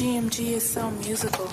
GMG is so musical.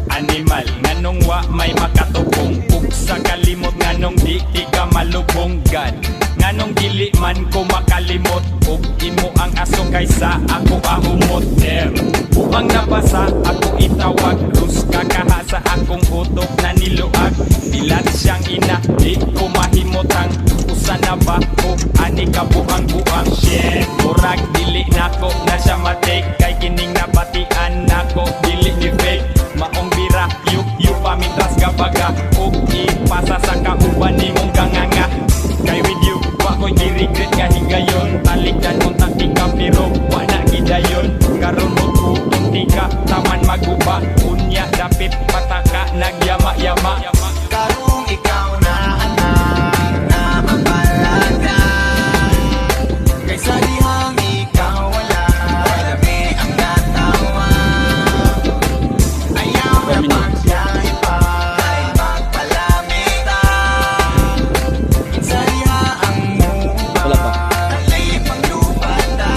Animal nganong wa may makatubong, ug sa kalimot nganong di ka malubong. God nganong dili man ko makalimot, ug imo ang aso kaysa ako ahumot. Damn, buang nabasa ako itawag, rus kakaha sa akong utok na niluag. Dilat siyang ina, di ko mahimotang, usa na ba ko ani ka buang-buang. Shit, murag dili nako na siya matik, kay kining nabatian nako dili ni fake. Maong bira, yu pamitras kabaga, ug ipasa sa kauban ni mong ganganga. Kay with you, wa ko'y giregret nga higayon, talikdan mong taktika pero wa na gidayon. Karon mo utong tika, taman maguba, unya dapit pataka nagyama-yama. Karong ikaw na anak na mapalaga, kaysa dihang ikaw wala, marami ang natawa. Ayaw na pagbiyahe pa, ay magpalamita. Kinsa diha ang muba, alay panglubada.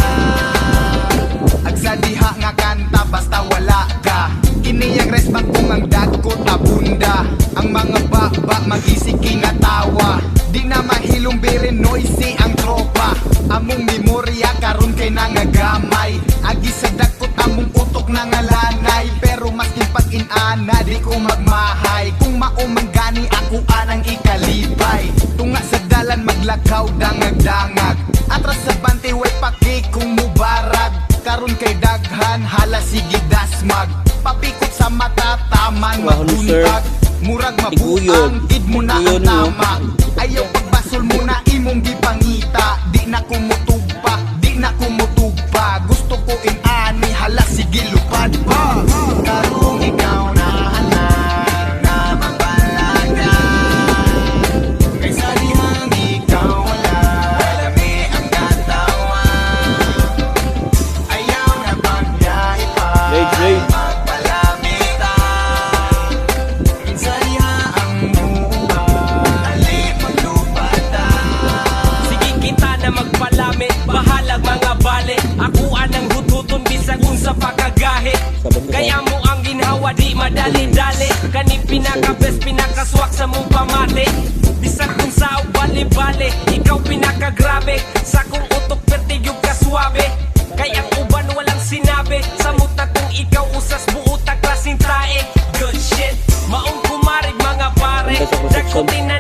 Agsa diha nga kanta basta wala ka, kini ang resbang kung ang dagko tabunda. Ang mga baba magisiki nga tawa, di na mahilong birin noisy ang tropa. Among memorya karon kay nangagamay, agi sa dakot among utok nangalanay. Pero maskin pag-inana di ko magmahay, kung maumang gani ako anang ikalipay. Tunga sa dalan maglakaw dangag-dangag, atras sa bante way paki kung mubarag. Karon kay daghan hala sige dasmag, papikot sa mata taman mabuntag. Murag mabuang, id mo na ang tama. Ayaw pagbasol mo na imong gipangita, di na kumutugpa, di na kumutugpa. Gusto ko inani, hala sige lupad pa. Karong ikaw na anak na mapalaga, kaysa dihang ikaw wala, marami ang katawa. Ayaw na pagbiyahe pa, magpalamita. Kinsa diha ang muba, alay paglubada. Sige kita na magpalamit, bahalag mga bale. Ako anang hututon bisag unsa pa kagahe. Kaya mo ang ginhawa di madali-dali, kani pinaka-best pinakaswak sa mong pamate. Bisag kung sa bali-bali, ikaw pinakagrabe, sa kong utok pertigyo kaswabe. Kaya ang uban walang sinabi, samot na kung ikaw usas buot ang klaseng tae. Good shit, maong kumarig mga pare, dakotin na